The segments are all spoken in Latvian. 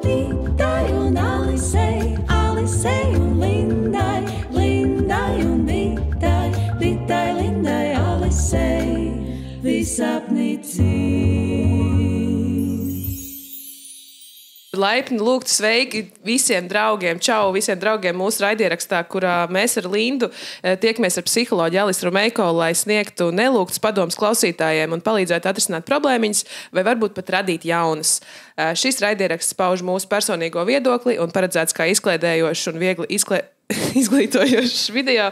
Vitai un Alisei, Alisei un Lindai, Lindai un Vitai, Vitai, Lindai, Alisei, visapnicī. Laipni lūgt sveiki visiem draugiem. Čau visiem draugiem mūsu raidierakstā, kurā mēs ar Lindu tiekamies ar psiholoģu Alisu Rumeiko, lai sniegtu nelūgtus padomus klausītājiem un palīdzētu atrisināt problēmiņas vai varbūt pat radīt jaunas. Šis raidieraksts pauž mūsu personīgo viedokli un paredzēts kā izklaidējošs un viegli izglītojošs video.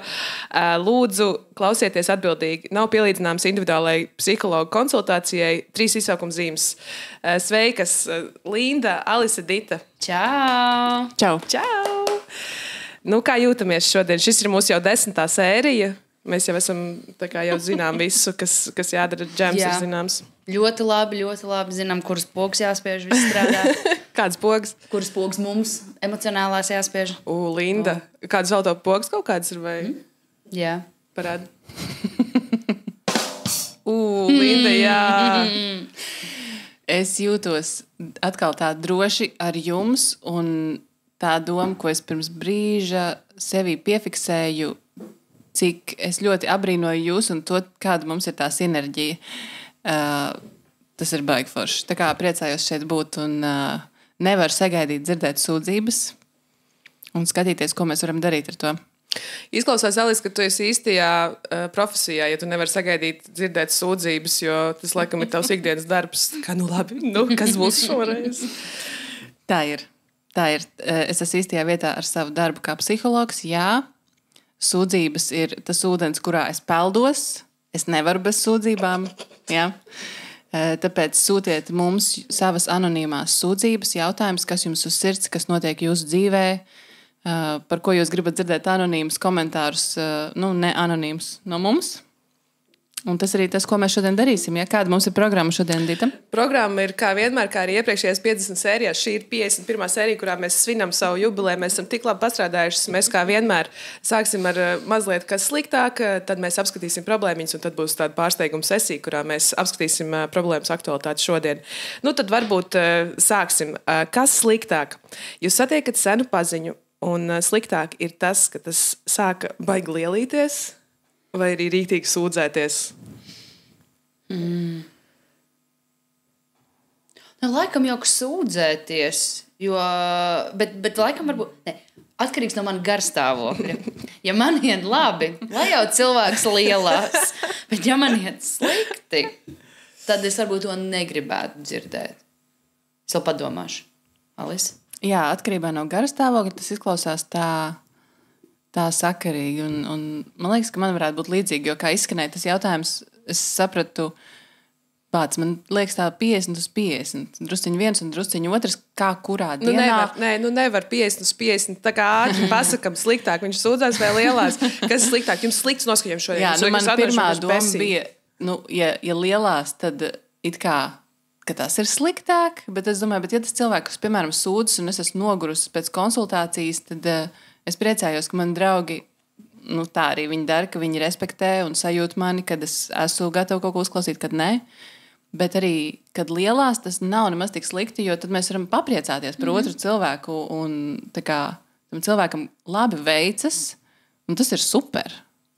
Lūdzu, klausieties atbildīgi. Nav pielīdzināms individuālai psihologa konsultācijai. 3 izsaukuma zīmes. Sveikas, Linda, Alise, Dita. Čau! Čau! Čau! Nu, kā jūtamies šodien? Šis ir mūsu jau 10. sērija. Mēs jau esam, tā kā jau zinām visu, kas jādara. Džems ir zināms. Ļoti labi. Zinām, kuras pogas jāspiež, viss strādā. Kādas pogas? Kuras pogas mums emocionālās jāspiež? Linda. Kādas vēl tev pogas kaut kādas ir vai? Jā. Parādi. Linda, jā. Es jūtos atkal tā droši ar jums, un tā doma, ko es pirms brīža sevī piefiksēju, cik es ļoti abrīnoju jūs un to, kāda mums ir tā sinerģija. Tas ir baigi forši. Tā kā priecājos šeit būt un nevaru sagaidīt dzirdēt sūdzības un skatīties, ko mēs varam darīt ar to. Izklausās, Alis, ka tu esi īstajā profesijā, ja tu nevari sagaidīt dzirdēt sūdzības, jo tas, laikam, ir tavs ikdienas darbs. Kā, nu labi, kas būs šoreiz? Tā ir. Es esmu īstajā vietā ar savu darbu kā psihologs, jā. Sūdzības ir tas ūdens, kurā es peldos. Es nevaru bez sūdzībām. Jā. Tāpēc sūtiet mums savas anonīmās sūdzības, jautājumus, kas jums uz sirds, kas notiek jūsu dzīvē, par ko jūs gribat dzirdēt anonīmus komentārus, ne anonīmus no mums. Un tas arī tas, ko mēs šodien darīsim. Ja? Kāda mums ir programma šodien, Dita? Programma ir, kā vienmēr, kā arī iepriekšējās 50 sērijās. Šī ir 51. sērija, kurā mēs svinam savu jubileju. Mēs esam tik labi pastrādājuši. Mēs, kā vienmēr, sāksim ar mazliet kas sliktāk, tad mēs apskatīsim problēmiņas, un tad būs tāda pārsteiguma sesija, kurā mēs apskatīsim problēmas aktualitāti šodien. Nu, tad varbūt sāksim. Kas sliktāk? Jūs satiekat senu paziņu, un sliktāk ir tas, ka tas sāka baigi lielīties, vai arī rītīgi sūdzēties? Laikam jau sūdzēties, bet laikam varbūt... Ne, atkarīgs no mana garstāvokļa. Ja man iet labi, lai jau cilvēks lielās, bet ja man iet slikti, tad es varbūt to negribētu dzirdēt. Es vēl padomāšu. Alis? Jā, atkarībā no garstāvokļa tas izklausās tā sakarīgi. Un man liekas, ka man varētu būt līdzīgi, jo kā izskanēja tas jautājums, es sapratu, man liekas tā 50/50. Drusciņi viens un drusciņi otrs, kā kurā dienā. Nevar 50/50. Tā kā ātri pasakam sliktāk, viņš sūdzās vai lielās. Kas ir sliktāk? Jums slikts noskaņojums šodien. Jā, man pirmā doma bija, ja lielās, tad it kā, ka tas ir sliktāk, bet es domāju, ja tas cilvēks, piemēram, sūdzas un es esmu nogurusi pēc konsultācijas, tad es priecājos, ka mani draugi, tā arī viņi dara, ka viņi respektē un sajūt mani, kad es esmu gatava kaut ko uzklausīt, kad nē. Bet arī, kad lielās, tas nav nemaz tik slikti, jo tad mēs varam papriecāties par otru cilvēku un tā kā tam cilvēkam labi veicas, un tas ir super.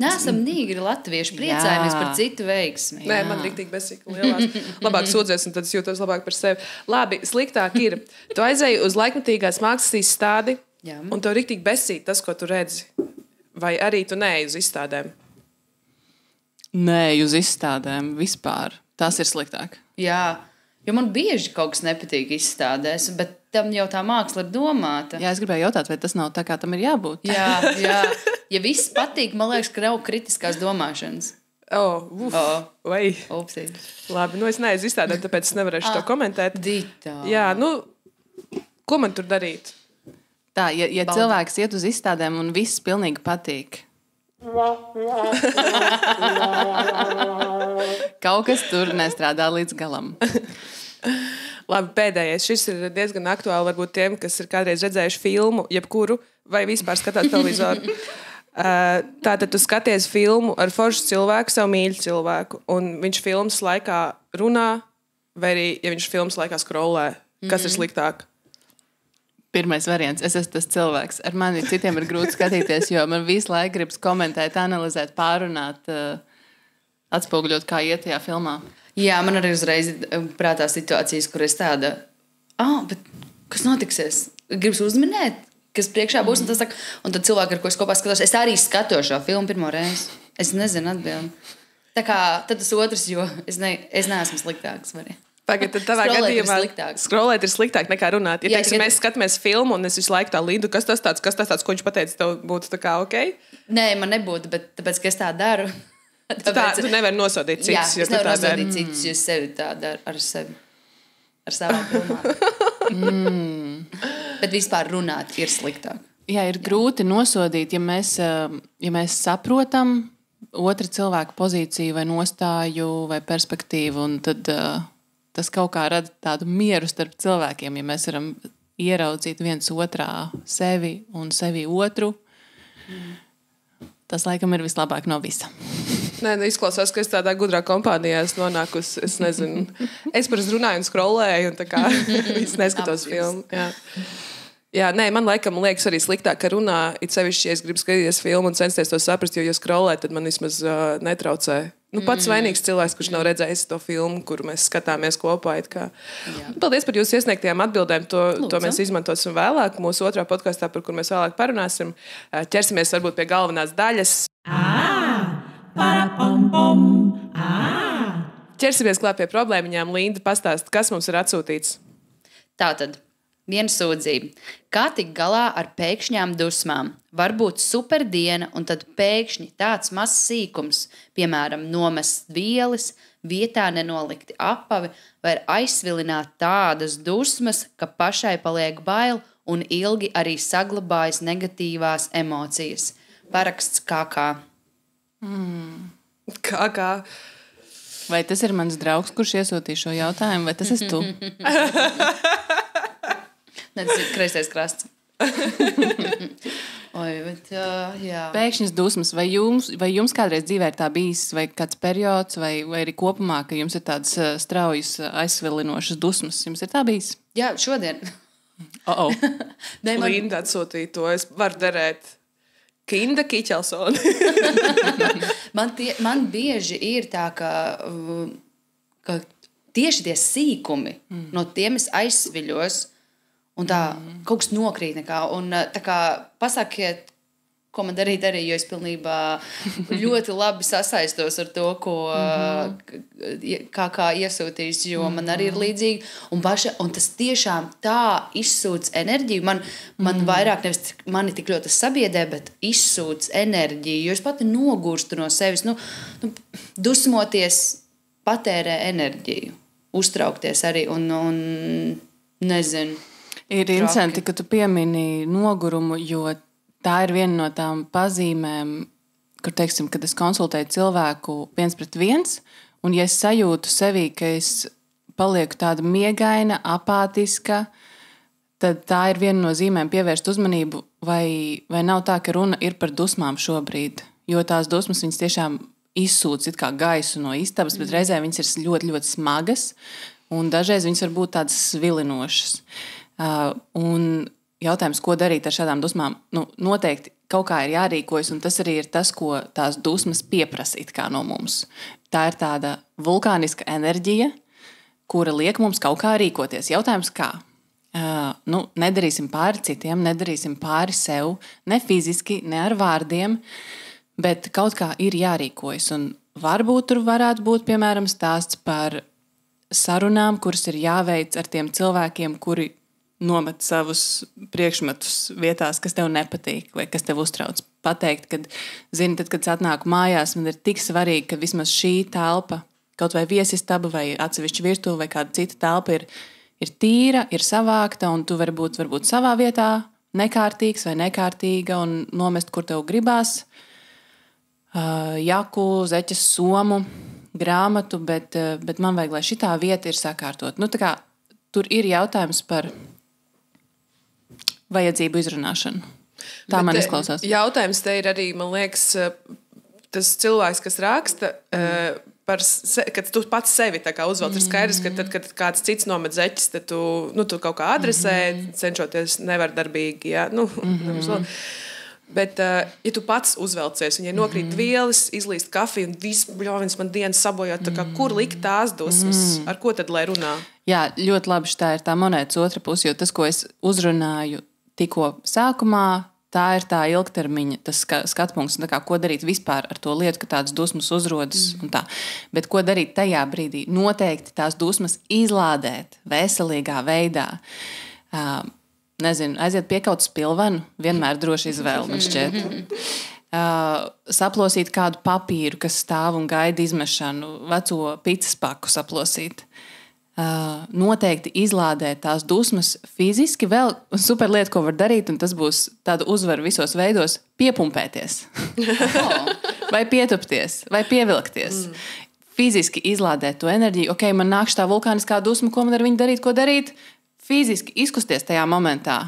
Neesam nīgri latvieši, priecājamies par citu veiksmi. Nē, man riktīgi besīgi lielās. Labāk sūdzies, un tad es jūtos labāk par sevi. Labi, sliktāk ir. Tu aizēji uz laikmatīgās mākslas izstādi, un tev riktīgi besīgi tas, ko tu redzi. Vai arī tu neej uz izstādēm? Nē, uz izstādēm vispār. Tas ir sliktāk. Jā, jo man bieži kaut kas nepatīk izstādēs, bet tam jau tā māksla ir domāta. Jā, es gribēju jautāt, vai tas nav tā, kā tam ir jābūt. Jā. Ja viss patīk, man liekas, ka nav kritiskās domāšanas. Vai? Upsī. Labi, es neeju uz izstādēm, tāpēc es nevarēšu to komentēt. Dita. Jā, ko man tur darīt? Tā, ja cilvēks iet uz izstādēm un viss pilnīgi patīk. Kaut kas tur nestrādā līdz galam. Labi, pēdējais. Šis ir diezgan aktuāli varbūt tiem, kas ir kādreiz redzējuši filmu, jebkuru, vai vispār skatās televizoru. Tātad tu skaties filmu ar foršu cilvēku, savu mīļu cilvēku, un viņš filmas laikā runā, vai arī, ja viņš filmas laikā scrollē. Kas ir sliktāk? Pirmais variants. Es esmu tas cilvēks. Ar mani citiem ir grūti skatīties, jo man visu laiku gribas komentēt, analizēt, pārunāt, atspoguļot, kā iet tajā filmā. Jā, man arī uzreiz prātā situācijas, kur es tāda, bet kas notiksies? Gribas uzminēt, kas priekšā būs, un tad cilvēki, ar ko es kopā skatos, es arī skatos šo filmu pirmo reizi. Es nezinu atbildi. Tā kā tad tas otrs, jo es neesmu sliktāks variants. Pagad, tad tavā gadījumā skrolēt ir sliktāk nekā runāt. Ja teiksim, mēs skatāmies filmu un es visu laiku tā līdu, kas tas tāds, ko viņš pateica, tev būtu tā kā ok? Nē, man nebūtu, bet tāpēc, ka es tā daru. Tu nevari nosodīt citus, jo tu tā dari. Jā, es nevaru nosodīt citus, jo es sevi tā daru ar sevi. Ar savām filmām. Bet vispār runāt ir sliktāk. Jā, ir grūti nosodīt, ja mēs saprotam otra cilvēka pozīciju vai nostāju vai perspektīvu, un tad tas kaut kā rada tādu mieru starp cilvēkiem, ja mēs varam ieraudzīt viens otrā sevi un sevi otru. Tas laikam ir vislabāk no visa. Nē, izklausās, ka es tādā gudrā kompānijā esmu nonākusi, es nezinu. Es parasti runāju un scrollēju, un tā kā es neskatos filmu. Jā, nē, man laikam liekas arī sliktāk, ka runā, it sevišķi, ja es gribu skatīties filmu un censties to saprast, jo, ja scrollē, tad man vismaz netraucē. Pats vainīgs cilvēks, kurš nav redzējis to filmu, kuru mēs skatāmies kopā. Paldies par jūsu iesniegtajām atbildēm. To mēs izmantosim vēlāk. Mūsu otrā podkastā, par kur mēs vēlāk parunāsim. Ķersimies varbūt pie galvenās daļas. Ķersimies klāt pie problēmiņām. Linda, pastāst, kas mums ir atsūtīts? Tātad. Viena sūdzība. Kā tikt galā ar pēkšņām dusmām? Varbūt superdiena, un tad pēkšņi tāds mazs sīkums, piemēram, nomest vielas, vietā nenolikti apavi, vai aizsvilināt tādas dusmas, ka pašai paliek bail un ilgi arī saglabājas negatīvās emocijas. Paraksts KK. KK. Vai tas ir mans draugs, kurš iesūtīja šo jautājumu, vai tas esi tu? Ne, tas ir kreisais krasts. Jā. Pēkšņas dusmas. Vai jums kādreiz dzīvē ir tā bijis, vai kāds periods, vai arī kopumā, ka jums ir tādas straujas, aizsvilinošas dusmas? Jums ir tā bijis? Jā, šodien. Linda atsūtīja to. Es varu derēt Kinda Kiķelsoni. man bieži ir tā, ka tieši tie sīkumi, no tiem es aizsviļos, un tā kaut kas nokrīt nekā. Un tā kā pasakiet, ko man darīt arī, jo es pilnībā ļoti labi sasaistos ar to, ko kā iesūtījis, jo man arī ir līdzīgi. Un tas tiešām tā izsūc enerģiju. Man vairāk nevis mani tik ļoti sabiedē, bet izsūc enerģiju, jo es pati nogurstu no sevis. Dusmoties patērē enerģiju. Uztraukties arī un nezinu. Ir interesanti, ka tu piemini nogurumu, jo tā ir viena no tām pazīmēm, kur, teiksim, kad es konsultēju cilvēku 1-1, un ja es sajūtu sevī, ka es palieku tāda miegaina, apātiska, tad tā ir viena no zīmēm pievērst uzmanību, vai nav tā, ka runa ir par dusmām šobrīd, jo tās dusmas viņas tiešām izsūc it kā gaisu no istabas, bet reizē viņas ir ļoti, ļoti smagas, un dažreiz viņas var būt tādas svilinošas. Un jautājums, ko darīt ar šādām dusmām, noteikti kaut kā ir jārīkojas, un tas arī ir tas, ko tās dusmas pieprasa it kā no mums. Tā ir tāda vulkāniska enerģija, kura liek mums kaut kā rīkoties. Jautājums kā? Nedarīsim pāri citiem, nedarīsim pāri sev, ne fiziski, ne ar vārdiem, bet kaut kā ir jārīkojas. Un varbūt tur varētu būt, piemēram, stāsts par sarunām, kuras ir jāveic ar tiem cilvēkiem, kuri nomet savus priekšmetus vietās, kas tev nepatīk vai kas tev uztrauc. Pateikt, kad, zini, tad, kad es atnāku mājās, man ir tik svarīgi, ka vismaz šī telpa, kaut vai viesistaba vai atsevišķa virtuve vai kāda cita telpa ir tīra, ir savākta, un tu vari būt varbūt savā vietā nekārtīgs vai nekārtīga un nomest, kur tev gribās. Jaku, zeķes, somu, grāmatu, bet man vajag, lai šitā vieta ir sakārtot. Tur ir jautājums par vajadzību izrunāšanu. Tā man izklausās. Jautājums te ir arī, man liekas, tas cilvēks, kas raksta, kad tu pats sevi tā kā uzvelc, ir skaidrs, ka tad, kad kāds cits nomet zeķis, tad tu kaut kā adresē, cenšoties nevardarbīgi, jā, Bet, ja tu pats uzvelcies, un ja nokrīt vielas, izlīst kafiju, un viss bļovins man dienas sabojāt, tā kā kur likt tās dusmas, ar ko tad lai runā? Jā, ļoti labi, tā ir tā monētas otra puse, jo tas, ko es uzrunāju tikko sākumā, tā ir tā ilgtermiņa, tas skatpunkts, tā kā, ko darīt vispār ar to lietu, ka tādas dusmas uzrodas un tā. Bet ko darīt tajā brīdī? Noteikti tās dusmas izlādēt veselīgā veidā. Nezinu, aiziet piekaut spilvenu, vienmēr droši izvēle, man šķiet. Saplosīt kādu papīru, kas stāv un gaida izmešanu, veco picas paku saplosīt. Noteikti izlādēt tās dusmas fiziski. Vēl super lieta, ko var darīt, un tas būs tāda uzvara visos veidos, piepumpēties. Vai pietupties, vai pievilkties. Fiziski izlādēt to enerģiju. Ok, man nāk štā vulkāniskā dusma, ko man ar viņu darīt, ko darīt? Fiziski izkusties tajā momentā.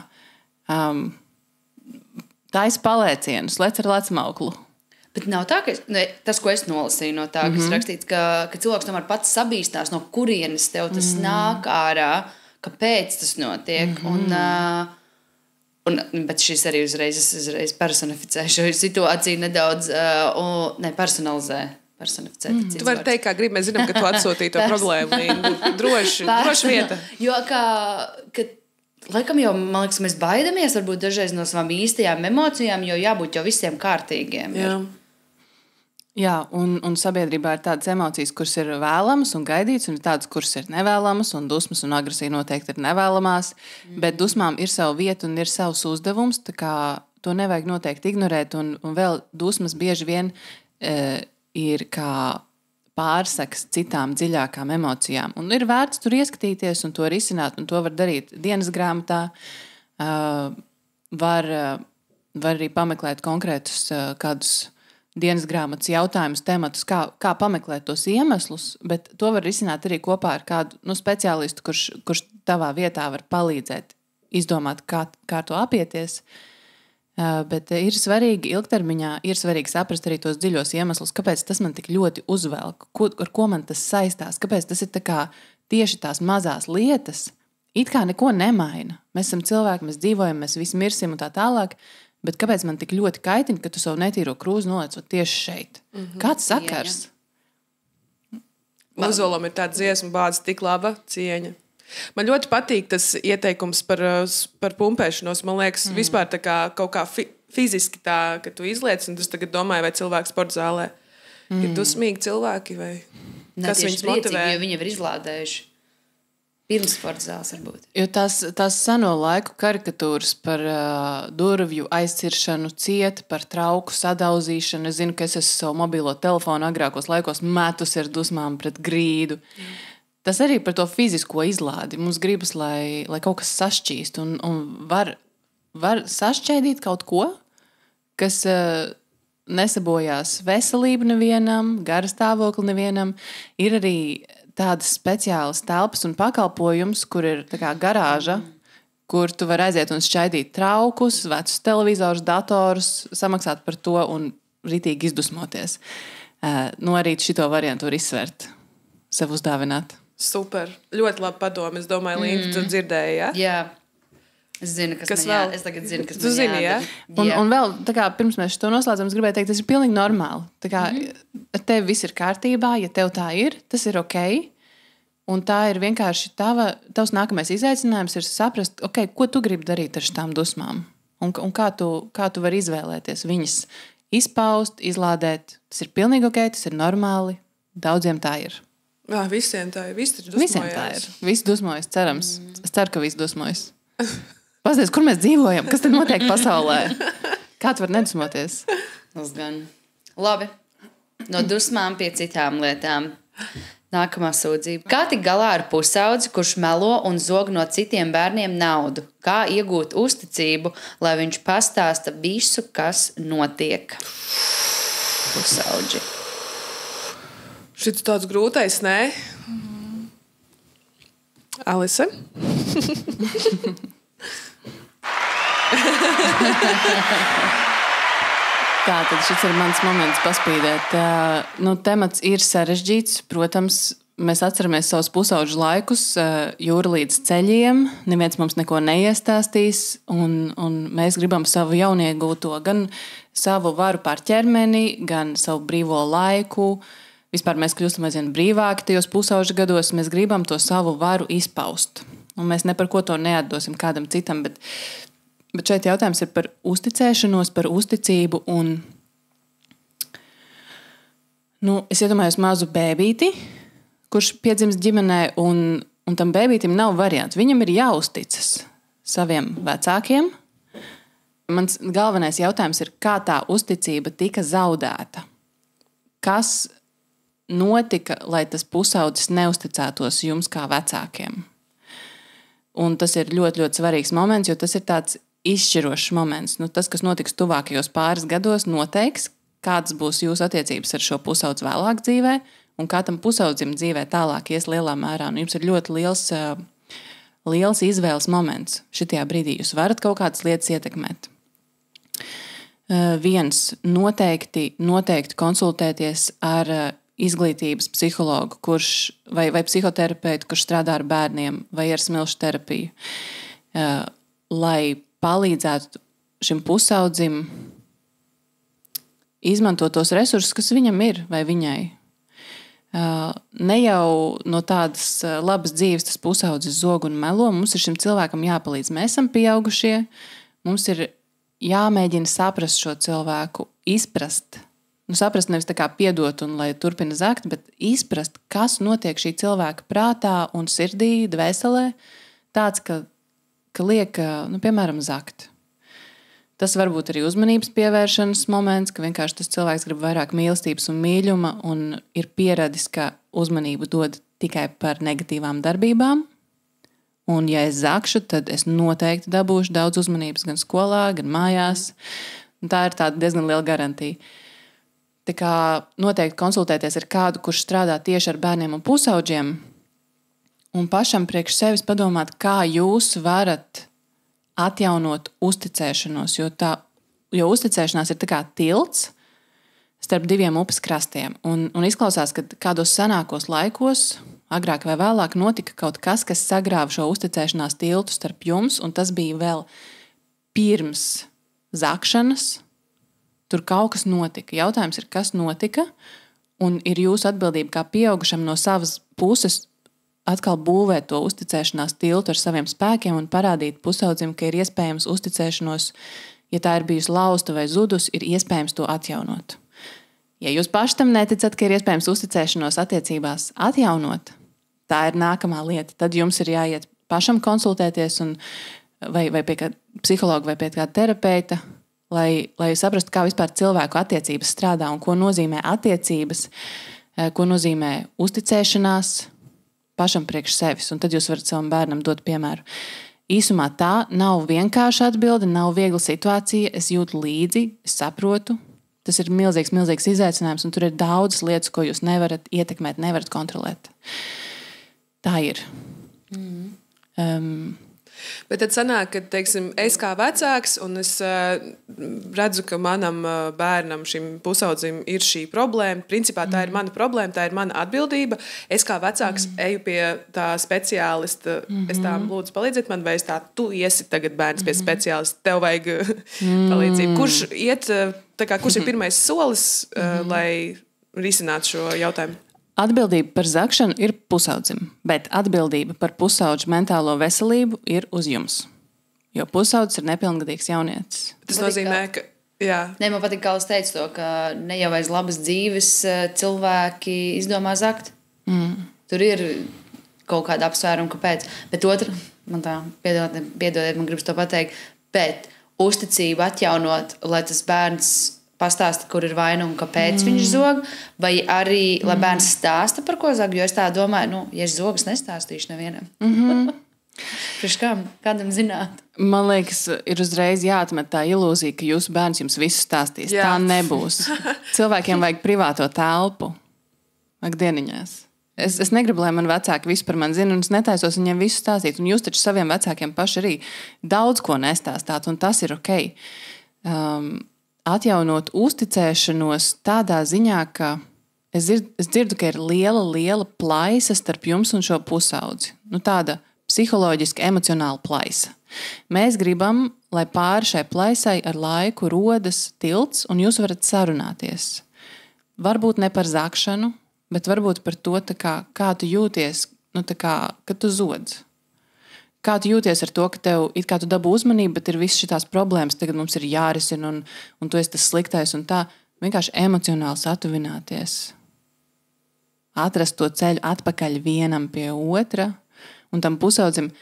Taisa palēcienus, lec ar lecmauklu. Bet nav tā, ka tas, ko es nolasīju no tā, kas rakstīts, ka cilvēks tomēr pats sabīstās, no kurienes tev tas nāk ārā, kāpēc tas notiek. Bet šis arī uzreiz personificē šo situāciju nedaudz, personalizē. Tu vari teikt, kā gribi, mēs zinām, ka tu atsūtīji to problēmu. Droši vieta. Jo, laikam jau, man liekas, mēs baidamies varbūt dažreiz no savām īstajām emocijām, jo jābūt jau visiem kārtīgiem. Jā, un sabiedrībā ir tādas emocijas, kuras ir vēlamas un gaidītas, un ir tādas, kuras ir nevēlamas, un dusmas un agresija noteikti ir nevēlamās, bet dusmām ir sava vieta un ir savs uzdevums, tā kā to nevajag noteikti ignorēt, un vēl dusmas bieži vien ir kā pārsaks citām dziļākām emocijām. Un ir vērts tur ieskatīties un to risināt, un to var darīt dienas grāmatā. Var arī pameklēt konkrētus kādus dienas grāmatas jautājumus, tematus, kā pameklēt tos iemeslus, bet to var risināt arī kopā ar kādu speciālistu, kurš tavā vietā var palīdzēt izdomāt, kā to apieties. Bet ir svarīgi ilgtermiņā, ir svarīgi saprast arī tos dziļos iemeslus, kāpēc tas man tik ļoti uzvelk, ar ko man tas saistās, kāpēc tas ir tā kā tieši tās mazās lietas, it kā neko nemaina. Mēs esam cilvēki, mēs dzīvojam, mēs visi mirsim un tā tālāk, bet kāpēc man tik ļoti kaitina, ka tu savu netīro krūzi nolecot tieši šeit? Kāds sakars? Uzolam ir tāda dziesma, bāds tik laba cieņa. Man ļoti patīk tas ieteikums par pumpēšanos. Man liekas, vispār tā kā kaut kā fiziski tā, ka tu izliec, un es tagad domāju, vai cilvēks sporta zālē ir dusmīgi cilvēki, vai kas viņus motivē. Jo viņi ir izlādējuši pirms sporta zāles varbūt. Jo tās seno laiku karikatūras par durvju aizciršanu ciet, par trauku sadauzīšanu. Es zinu, ka es esmu savu mobilo telefonu agrākos laikos metus ar dusmām pret grīdu. Tas arī par to fizisko izlādi. Mums gribas, lai kaut kas sašķīst. Un var sašķēdīt kaut ko, kas nesabojās veselību nevienam, gara stāvokli nevienam. Ir arī tādas speciālas telpas un pakalpojums, kur ir tā kā garāža, kur tu vari aiziet un šķaidīt traukus, vecus televizorus, datorus, samaksāt par to un ritīgi izdusmoties. Arī šito variantu var izsvērt, sev uzdāvināt. Super. Ļoti labi padomi. Es domāju, Linda, tu dzirdēji, ja? Jā. Es zinu, kas man es tagad zinu, kas tu man zini, jādara. Un vēl, tā kā pirms mēs to noslēdzam, es gribēju teikt, tas ir pilnīgi normāli. Tā kā ar tevi viss ir kārtībā, ja tev tā ir, tas ir ok. Un tā ir vienkārši tavs nākamais izaicinājums ir saprast, ok, ko tu gribi darīt ar šitām dusmām. Un kā tu vari izvēlēties viņas izpaust, izlādēt. Tas ir pilnīgi ok, tas ir normāli. Daudziem tā ir. Jā, visiem tā ir. Visi taču dusmojās. Visiem tā ir. Visi dusmojas, cerams. Es ceru, ka visi dusmojas. Pasties, kur mēs dzīvojam? Kas te notiek pasaulē? Kā tu vari nedusmoties? Tas gan. Labi. No dusmām pie citām lietām. Nākamā sūdzība. Kā tik galā ar pusaudzi, kurš melo un zog no citiem bērniem naudu? Kā iegūt uzticību, lai viņš pastāsta visu, kas notiek? Pusaudži. Šis tāds grūtais, nē? Alise? Tātad šis ir mans moments paspīdēt. Temats ir sarežģīts, protams. Mēs atceramies savus pusauģu laikus, jūra līdz ceļiem. Neviens mums neko neiestāstīs, un mēs gribam savu jauniegūto, gan savu varu pār ķermeni, gan savu brīvo laiku. Vispār mēs kļūstam aizvien brīvāki tajos pusauģu gados. Mēs gribam to savu varu izpaust. Un mēs ne par ko to neatdosim kādam citam, bet šeit jautājums ir par uzticēšanos, par uzticību. Un, es iedomājos mazu bēbīti, kurš piedzimst ģimenē, un tam bēbītim nav variants. Viņam ir jāuzticas saviem vecākiem. Mans galvenais jautājums ir, kā tā uzticība tika zaudēta? Kas notika, lai tas pusaudzis neusticētos jums kā vecākiem? Un tas ir ļoti, ļoti svarīgs moments, jo tas ir tāds izšķirošs moments. Tas, kas notiks tuvākajos pāris gados, noteiks, kādas būs jūsu attiecības ar šo pusaudzi vēlāk dzīvē, un kā tam pusaudzim dzīvē tālāk ies lielā mērā. Un jums ir ļoti liels izvēles moments. Šitajā brīdī jūs varat kaut kādas lietas ietekmēt. Viens noteikti konsultēties ar izglītības psihologu, vai psihoterapeitu, kurš strādā ar bērniem, vai ar smilšu terapiju, lai palīdzētu šim pusaudzim izmantot tos resursus, kas viņam ir vai viņai. Ne jau no tādas labas dzīves tas pusaudzis zog un melo. Mums ir šim cilvēkam jāpalīdz. Mēs esam pieaugušie. Mums ir jāmēģina saprast šo cilvēku, izprast. Saprast nevis tā kā piedot un lai turpina zakt, bet izprast, kas notiek šī cilvēka prātā un sirdī, dvēselē, tāds, ka liek, piemēram, zakt. Tas var būt arī uzmanības pievēršanas moments, ka vienkārši tas cilvēks grib vairāk mīlestības un mīļuma un ir pieradis, ka uzmanību dod tikai par negatīvām darbībām. Un ja es zakšu, tad es noteikti dabūšu daudz uzmanības gan skolā, gan mājās. Un tā ir tāda diezgan liela garantija. Tā kā noteikti konsultēties ar kādu, kurš strādā tieši ar bērniem un pusauģiem, un pašam priekš sevis padomāt, kā jūs varat atjaunot uzticēšanos, jo uzticēšanās ir tā kā tilts starp diviem upes krastiem. Un izklausās, ka kādos senākos laikos, agrāk vai vēlāk, notika kaut kas, kas sagrāva šo uzticēšanās tiltu starp jums, un tas bija vēl pirms zakšanas. Tur kaut kas notika. Jautājums ir, kas notika, un ir jūsu atbildība kā pieaugušam no savas puses atkal būvēt to uzticēšanās tiltu ar saviem spēkiem un parādīt pusaudzim, ka ir iespējams uzticēšanos, ja tā ir bijusi lausta vai zudus, ir iespējams to atjaunot. Ja jūs paši tam neticat, ka ir iespējams uzticēšanos attiecībās atjaunot, tā ir nākamā lieta. Tad jums ir jāiet pašam konsultēties vai pie kāda psihologa vai pie kāda terapeita, lai saprastu, kā vispār cilvēku attiecības strādā un ko nozīmē attiecības, ko nozīmē uzticēšanās, pašam priekš sevis, un tad jūs varat savam bērnam dot piemēru. Īsumā tā nav vienkārša atbilde, nav viegla situācija, es jūtu līdzi, es saprotu. Tas ir milzīgs izaicinājums, un tur ir daudzas lietas, ko jūs nevarat ietekmēt, nevarat kontrolēt. Tā ir. Bet tad sanāk, ka, teiksim, es kā vecāks, un es redzu, ka manam bērnam, šim pusaudzim, ir šī problēma. Principā tā ir mana problēma, tā ir mana atbildība. Es kā vecāks eju pie tā speciālista, es tā lūdzu palīdziet man, vai es tā, tu iesi tagad bērns pie speciālista, tev vajag palīdzību. Kurš ir pirmais solis, lai risinātu šo jautājumu? Atbildība par zakšanu ir pusaudzim, bet atbildība par pusauģu mentālo veselību ir uz jums. Jo pusaudzis ir nepilngadīgs jaunietis. Tas nozīmē, ka... Jā. Nē, man patīk, kā jūs teicat to, ka ne jau aiz labas dzīves cilvēki izdomā zakt. Tur ir kaut kāda apsvēruma, kāpēc. Bet otra, piedodiet, man gribas to pateikt, bet uzticību atjaunot, lai tas bērns pastāsta, kur ir vaina un kāpēc viņš zog, vai arī, lai bērns stāsta, par ko zog, jo es tā domāju, ja es zogu, es nestāstīšu nevienam. Priekš kādam zināt? Man liekas, ir uzreiz jāatmet tā ilūzija, ka jūsu bērns jums visu stāstīs. Jā. Tā nebūs. Cilvēkiem vajag privāto telpu. Ak, dieniņās. Es negribu, lai man vecāki visu par mani zina, un es netaisos viņiem visu stāstīt. Un jūs taču saviem vecākiem paši arī daudz ko nestāstāt, un tas ir ok. atjaunot uzticēšanos tādā ziņā, ka es dzirdu, ka ir liela plaisa starp jums un šo pusaudzi. Tāda psiholoģiski emocionāla plaisa. Mēs gribam, lai pāri šai plaisai ar laiku rodas tilts, un jūs varat sarunāties. Varbūt ne par zakšanu, bet varbūt par to, kā tu jūties, kad tu zodz. Kā tu jūties ar to, ka tev it kā tu dabū uzmanību, bet ir viss šitās problēmas, tagad mums ir jārisina, un tu esi tas sliktais, un tā vienkārši emocionāli satuvināties. Atrast to ceļu atpakaļ vienam pie otra, un tam pusaudzim,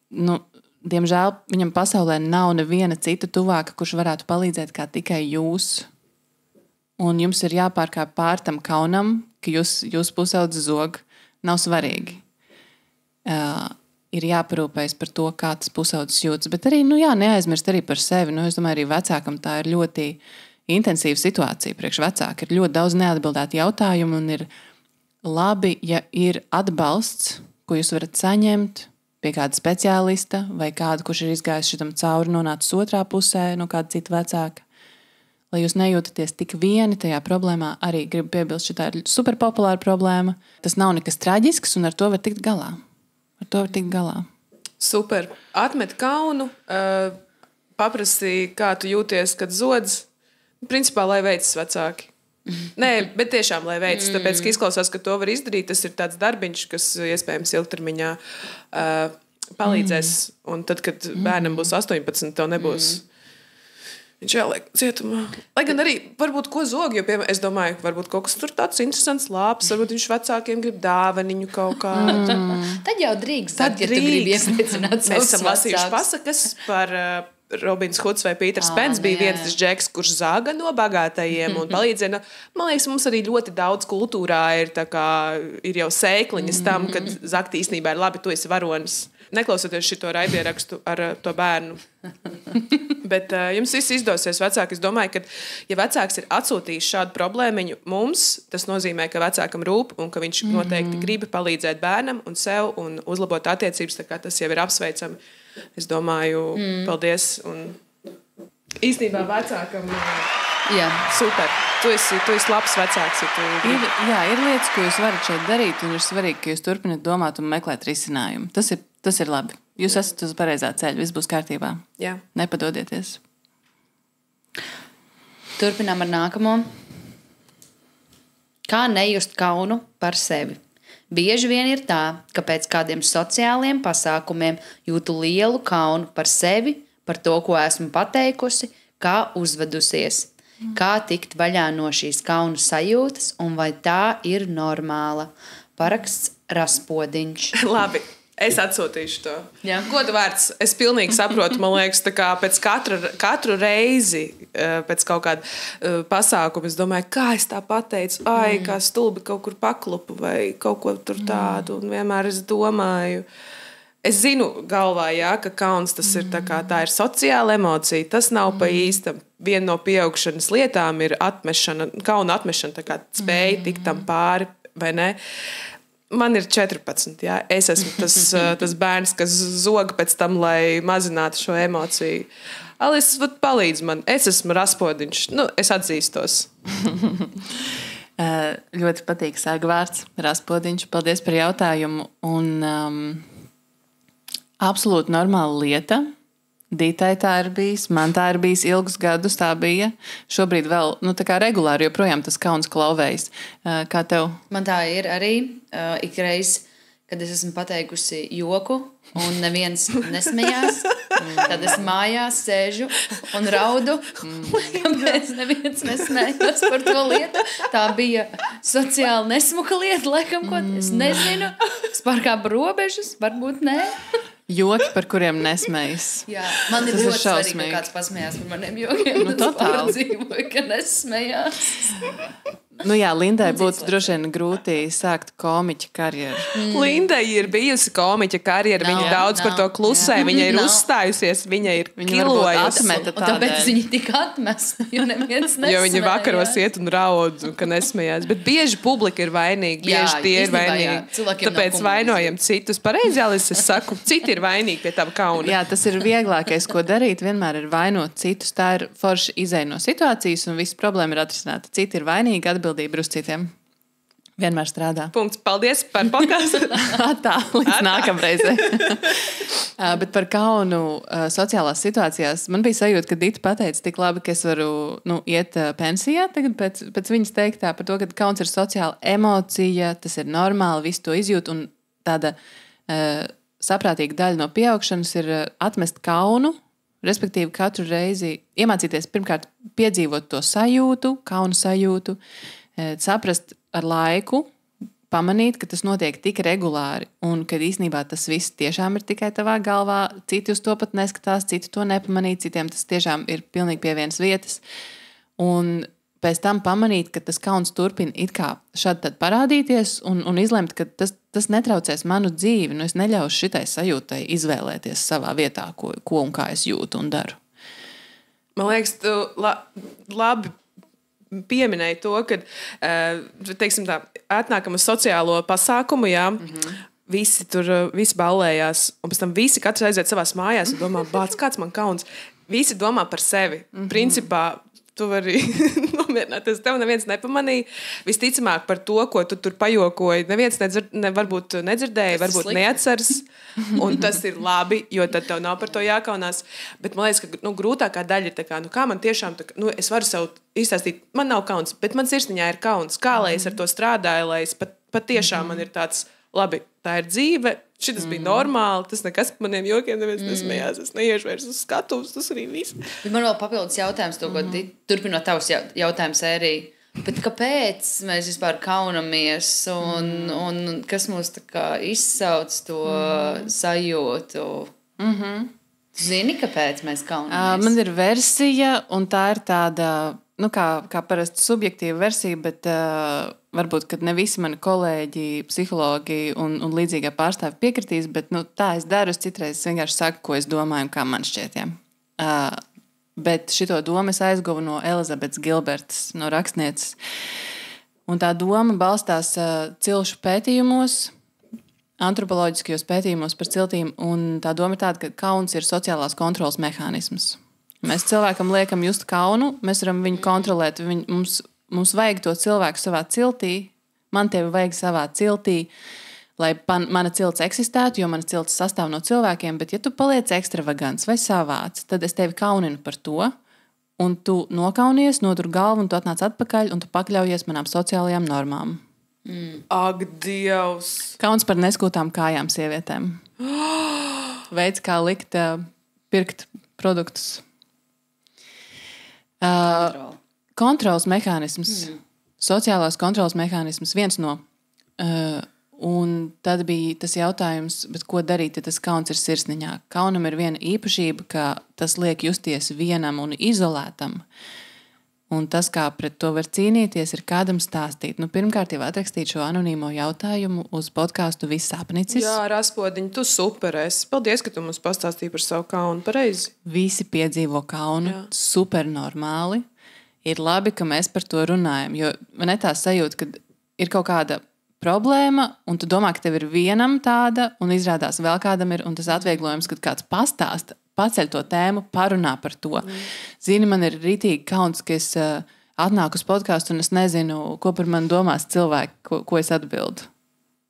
diemžēl viņam pasaulē nav neviena cita tuvāka, kurš varētu palīdzēt kā tikai jūs. Un jums ir jāpārkāp pār tam kaunam, ka jūs pusaudzi zog, nav svarīgi. Ir jāparūpējas par to, kā tas pusaudzis jūtas, bet arī, neaizmirst arī par sevi. Es domāju, arī vecākam tā ir ļoti intensīva situācija priekš vecāka. Ir ļoti daudz neatbildētu jautājumu, un ir labi, ja ir atbalsts, ko jūs varat saņemt pie kāda speciālista vai kāda, kurš ir izgājis šitam cauri, nonācis otrā pusē no kāda cita vecāka. Lai jūs nejūtaties tik vieni tajā problēmā, arī gribu piebilst, šitā ir superpopulāra problēma. Tas nav nekas traģisks, un ar to var tikt galā. Super. Atmet kaunu, paprasīja, kā tu jūties, kad zodz. Principā, lai veicas vecāki. Nē, bet tiešām, lai veicas, tāpēc, ka izklausās, ka to var izdarīt. Tas ir tāds darbiņš, kas iespējams ilgtermiņā palīdzēs. Un tad, kad bērnam būs 18, tev nebūs... Viņš jāliek cietumā. Lai gan arī varbūt ko zog, jo, piemēram, es domāju, varbūt kaut kas tur tāds interesants lāps, varbūt viņš vecākiem grib dāvaniņu kaut kādu. Tad jau drīkst, ja tu gribi iepriecināt savus vecākus. Mēs esam lasījuši pasakas par Robins Huds vai Pīters Pens, bija viens tas džeks, kurš zāga no bagātajiem un palīdzēja. Man liekas, mums arī ļoti daudz kultūrā ir jau sēkliņas tam, kad zakt īstenībā ir labi, tu esi varonis. Neklausoties šito raidierakstu ar to bērnu. Bet jums viss izdosies, vecāki. Es domāju, ka, ja vecāks ir atsūtījis šādu problēmiņu mums, tas nozīmē, ka vecākam rūp un ka viņš noteikti grib palīdzēt bērnam un sev un uzlabot attiecības, tā kā tas jau ir apsveicami. Es domāju, paldies. Un īstenībā vecākam super. Tu esi labs vecāks. Ja ir lietas, ko jūs varat šeit darīt, un ir svarīgi, ka jūs turpināt domāt un meklēt risinājumu. Tas ir labi. Jūs esat uz pareizā ceļa, viss būs kārtībā. Jā. Nepadodieties. Turpinām ar nākamo. Kā nejust kaunu par sevi? Bieži vien ir tā, ka pēc kādiem sociāliem pasākumiem jūtu lielu kaunu par sevi, par to, ko esmu pateikusi, kā uzvedusies. Kā tikt vaļā no šīs kaunu sajūtas un vai tā ir normāla? Paraksts Raspodiņš. Labi. Es atsūtīšu to. Godu vārds. Es pilnīgi saprotu, man liekas, tā kā pēc katru reizi, pēc kaut kāda pasākuma, es domāju, kā es tā pateicu, kā stulbi kaut kur paklupu vai kaut ko tur tādu, un vienmēr es domāju. Es zinu galvā, ka kauns tas ir tā ir sociāla emocija, tas nav pa īstam. Viena no pieaugšanas lietām ir kauna atmešana, tā kā spēja tikt tam pāri, vai ne? Man ir 14, jā. Es esmu tas bērns, kas zog pēc tam, lai mazinātu šo emociju. Alis, palīdz man. Es esmu Raspodiņš. Es atzīstos. Ļoti patīk sāgvārds Raspodiņš. Paldies par jautājumu. Un absolūti normāla lieta. Dītai tā ir bijis, man tā ir bijis ilgus gadus, tā bija. Šobrīd vēl, tā kā regulāri joprojām tas kauns klauvējas. Kā tev? Man tā ir arī ikreiz, kad es esmu pateikusi joku un neviens nesmējās. Tad es mājās sēžu un raudu, kāpēc neviens nesmējās par to lietu. Tā bija sociāli nesmuka lieta, laikam, ko es nezinu. Es pārkāpu robežas, varbūt nē. Joki, par kuriem nesmējas. Jā, man ir ļoti svarīgi, ka kāds pasmējās par maniem jokiem. Totāli. Dzīvoju, ka nesmējās. Nu jā, Lindai būtu droši vien grūti sākt komiķa karjeru. Lindai ir bijusi komiķa karjera, viņa daudz par to klusē, viņa ir uzstājusies, viņa ir kilojusi. Un tāpēc viņa tika atmesta, jo neviens nesmējās. Jo viņa vakaros iet un raud, ka nesmējās. Bet bieži publika ir vainīga, bieži tie ir vainīgi. Tāpēc vainojam citus. Pareizi, Alis, es saku, citi ir vainīgi pie tava kauna. Jā, tas ir vieglākais, ko darīt. Vienmēr ir vainot citus. Tā ir forši izēja no situācijas un viss problēma ir atrisināta. Citi ir vainīgi, atbildība uz citiem. Vienmēr strādā. Punkts. Paldies par podcastu. Tā, līdz nākamreizē. Bet par kaunu sociālās situācijās man bija sajūta, ka Dita pateica tik labi, ka es varu iet pensijā tagad pēc viņas teiktā par to, ka kauns ir sociāla emocija, tas ir normāli, visi to izjūt un tāda saprātīga daļa no pieaugšanas ir atmest kaunu, respektīvi katru reizi iemācīties pirmkārt piedzīvot to sajūtu, kaunu sajūtu, saprast ar laiku, pamanīt, ka tas notiek tik regulāri un ka īstenībā tas viss tiešām ir tikai tavā galvā, citi uz to pat neskatās, citi to nepamanīt, citiem tas tiešām ir pilnīgi pie vienas vietas. Un pēc tam pamanīt, ka tas kauns turpina it kā šādi tad parādīties un izlemt, ka tas netraucēs manu dzīvi. Es neļaušu šitai sajūtai izvēlēties savā vietā, ko un kā es jūtu un daru. Man liekas, tu labi pieminēji to, ka, teiksim tā, atnākam uz sociālo pasākumu, jā, visi ballējās, un pēc tam visi katrs aiziet savās mājās un domā, kāds man kauns. Visi domā par sevi. Principā, tu vari nomierināties. Tev neviens nepamanīja. Visticamāk par to, ko tu tur pajokoji. Neviens varbūt nedzirdēja, varbūt neatceras. Un tas ir labi, jo tad tev nav par to jākaunās. Bet man liekas, ka grūtākā daļa ir tā kā, kā man tiešām, es varu sev izstāstīt, man nav kauns, bet man sirsniņā ir kauns. Kā lai es ar to strādāju, lai es patiešām man ir tāds, labi, tā ir dzīve, šitas bija normāli, tas nekas par maniem jokiem neviens nesmējās, es neiešu vairs uz skatuves, tas arī viss. Bet man vēl papildus jautājums, to, ko turpinot tavs jautājums sēriju. Bet kāpēc mēs vispār kaunamies un kas mūs tā kā izsauc to sajūtu? Zini, kāpēc mēs kaunamies? Man ir versija, un tā ir tāda, kā parasti subjektīva versija, bet varbūt, kad ne visi mani kolēģi, psihologi un līdzīgā pārstāvi piekritīs, bet tā es daru, es citreiz vienkārši saku, ko es domāju un kā man šķiet. Bet šito domu es aizguvu no Elizabetes Gilbertas, no rakstnieces. Un tā doma balstās cilšu pētījumos, antropoloģiskajos pētījumos par ciltīm, un tā doma ir tāda, ka kauns ir sociālās kontrolas mehānisms. Mēs cilvēkam liekam just kaunu, mēs varam viņu kontrolēt, mums vajag to cilvēku savā ciltī, man tevi vajag savā ciltī, lai mana cilts eksistētu, jo mana cilts sastāv no cilvēkiem, bet ja tu paliec ekstravagants vai savāds, tad es tevi kauninu par to, un tu nokaunies, notur galvu, un tu atnāc atpakaļ, un tu pakļaujies manām sociālajām normām. Ak, Dievs! Kauns par neskūtām kājām sievietēm. Veids, kā likt pirkt produktus. Kontrols mehānisms, sociālās kontrols mehānisms, viens no. Un tad bija tas jautājums, bet ko darīt, ja tas kauns ir sirsniņā? Kaunam ir viena īpašība, ka tas liek justies vienam un izolētam. Un tas, kā pret to var cīnīties, ir kādam stāstīt. Pirmkārt, jau atrakstīt šo anonīmo jautājumu uz podcastu Viss sapnicis. Jā, Raspodiņ, tu super esi. Paldies, ka tu mums pastāstīji par savu kaunu. Pareizi. Visi piedzīvo kaunu. Jā. Super normāli. Ir labi, ka mēs par to runājam, jo man ir tā sajūta, ka ir kaut kāda problēma, un tu domā, ka tev ir vienam tāda, un izrādās vēl kādam ir, un tas atvieglojums, kad kāds pastāsta, paceļ to tēmu, parunā par to. Zini, man ir ritīgi kauns, ka es atnāku uz podcastu, un es nezinu, ko par mani domās cilvēki, ko es atbildu.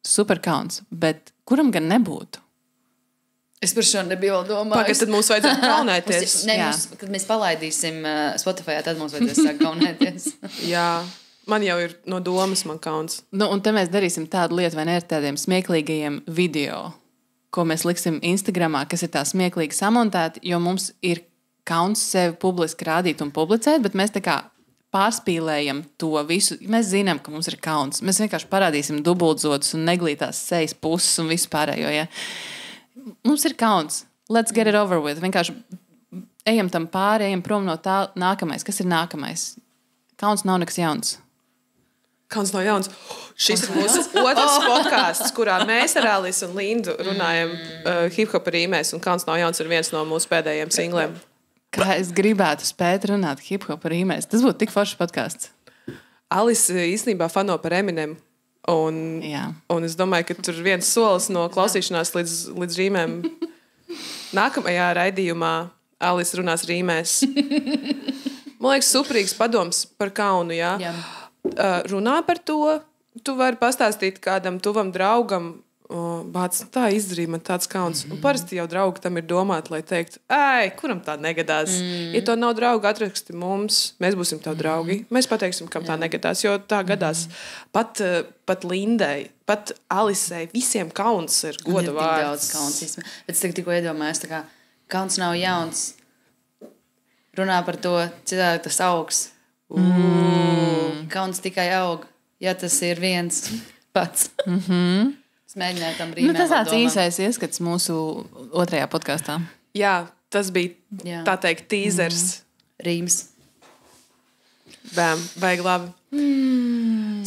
Super kauns, bet kuram gan nebūtu? Es par šo nebiju vēl domājis. Pagad, tad mums vajadzētu kaunēties. Kad mēs palaidīsim Spotify, tad mums vajadzēs sākt kaunēties. Jā, man jau ir no domas man kauns. Un te mēs darīsim tādu lietu, vai ne, ar tādiem smieklīgajiem video, ko mēs liksim Instagramā, kas ir tā smieklīgi samontēti, jo mums ir kauns sevi publiski rādīt un publicēt, bet mēs tā kā pārspīlējam to visu. Mēs zinām, ka mums ir kauns. Mēs vienkārši parādīsim dubultzodus un neglītās sejas puses un visu pārējo, ja. Mums ir kauns. Let's get it over with. Vienkārši ejam tam pāri, ejam prom no tā nākamais. Kas ir nākamais? Kauns nav nekas jauns. Kauns nav jauns. Šis ir mūsu otrs podkāsts, kurā mēs ar Alisu un Lindu runājam hip-hop rīmēs, un Kauns nav jauns ir viens no mūsu pēdējiem singliem. Kā es gribētu spēt runāt hip-hop rīmēs. Tas būtu tik foršs podkāsts. Alisa īstenībā fano par Eminem, un es domāju, ka tur viens solis no klausīšanās līdz rīmēm. Nākamajā raidījumā Alisa runās rīmēs. Man liekas, superīgs padoms par kaunu, jā. Runā par to, tu vari pastāstīt kādam tuvam draugam, bāc, tā izdarīja man tāds kauns. Un parasti jau draugi tam ir domāti, lai teikt, kuram tā negadās? Ja to nav draugi, atraksti mums, mēs būsim tavi draugi. Mēs pateiksim, kam tā negadās, jo tā gadās. Pat Lindai, pat Alisei, visiem kauns ir goda vārds. Ir tik daudz kauns. Bet es tikko iedomājos, tā kā kauns nav jauns. Runā par to, citādi tas augs. Kauns tikai aug, ja tas ir viens pats. Es mēģināju tam rīmēt. Tas tāds īsais ieskats mūsu otrajā podkāstā. Jā, tas bija tā teikt teasers. Rīms. Bēm, vajag labi.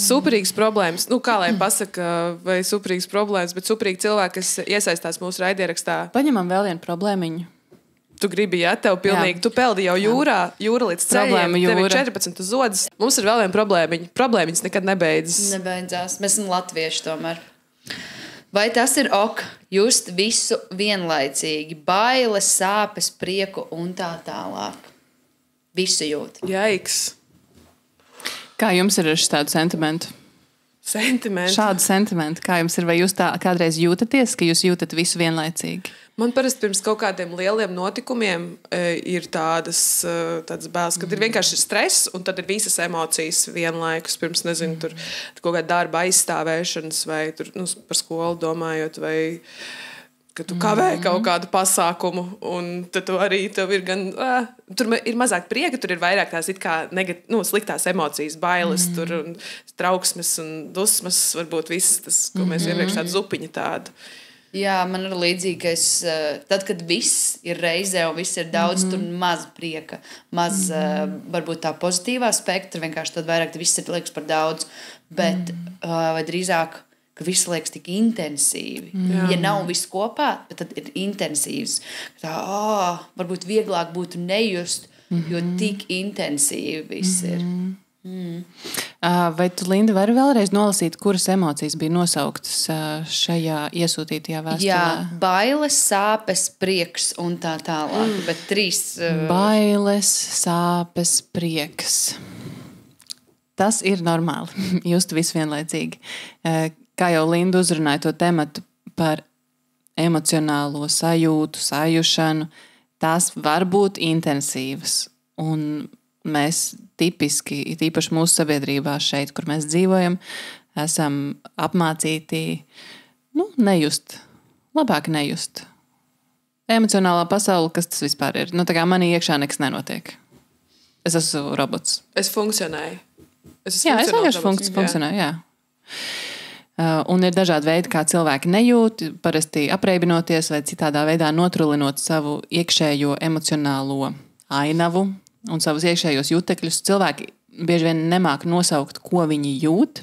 Superīgas problēmas. Kā lai pasaka, vai superīgas problēmas, bet superīgi cilvēki, kas iesaistās mūsu raidierakstā. Paņemam vēl vienu problēmiņu. Tu gribi, tev pilnīgi, tu peldi jau jūra līdz ceļiem, tev ir 14 zodas. Mums ir vēl viena problēmiņa. Problēmiņas nekad nebeidzas. Nebeidzās. Mēs esam latvieši tomēr. Vai tas ir just visu vienlaicīgi? Bailes, sāpes, prieku un tā tālāk. Visu jūt. Jaiks. Kā jums ir ar tādu sentimentu? Šādu sentimentu. Kā jums ir? Vai jūs tā kādreiz jūtaties, ka jūs jūtat visu vienlaicīgi? Man parasti pirms kaut kādiem lieliem notikumiem ir tādas bēles, kad ir vienkārši stress, un tad ir visas emocijas vienlaikus. Pirms, nezinu, tur kaut kāda darba aizstāvēšanas, vai tur, par skolu domājot, vai ka tu kavēji kaut kādu pasākumu, un tad tu arī tev ir gan, tur ir mazāk prieka, tur ir vairāk tās it kā sliktās emocijas, bailes, tur un trauksmes un dusmas, varbūt viss tas, ko mēs iepriekš tādu zupiņu tādu. Jā, man ir līdzīgi, ka tad, kad viss ir reizē un viss ir daudz, tur maz prieka, maz varbūt tā pozitīvā spektra, vienkārši tad vairāk viss ir liekas par daudz, bet vai drīzāk, ka viss liekas tik intensīvi. Ja nav viss kopā, bet tad ir intensīvs. Tā, varbūt vieglāk būtu nejust, jo tik intensīvi viss ir. Vai tu, Linda, vari vēlreiz nolasīt, kuras emocijas bija nosauktas šajā iesūtītajā vēstulē? Jā, bailes, sāpes, prieks un tā tālāk. Bet 3. Bailes, sāpes, prieks. Tas ir normāli. Just visu vienlaicīgi. Kā jau Linda uzrunāja to tematu par emocionālo sajūtu, sajušanu, tās var būt intensīvas. Un mēs tipiski, īpaši mūsu sabiedrībā šeit, kur mēs dzīvojam, esam apmācīti nejust, labāk nejust. Emocionālā pasaule, kas tas vispār ir? Tā kā manī iekšā nekas nenotiek. Es esmu robots. Es funkcionēju. Es vienkārši funkcionēju, jā. Un ir dažādi veidi, kā cilvēki nejūt, parasti apreibinoties vai citādā veidā notrulinot savu iekšējo emocionālo ainavu un savus iekšējos jutekļus. Cilvēki bieži vien nemāk nosaukt, ko viņi jūt.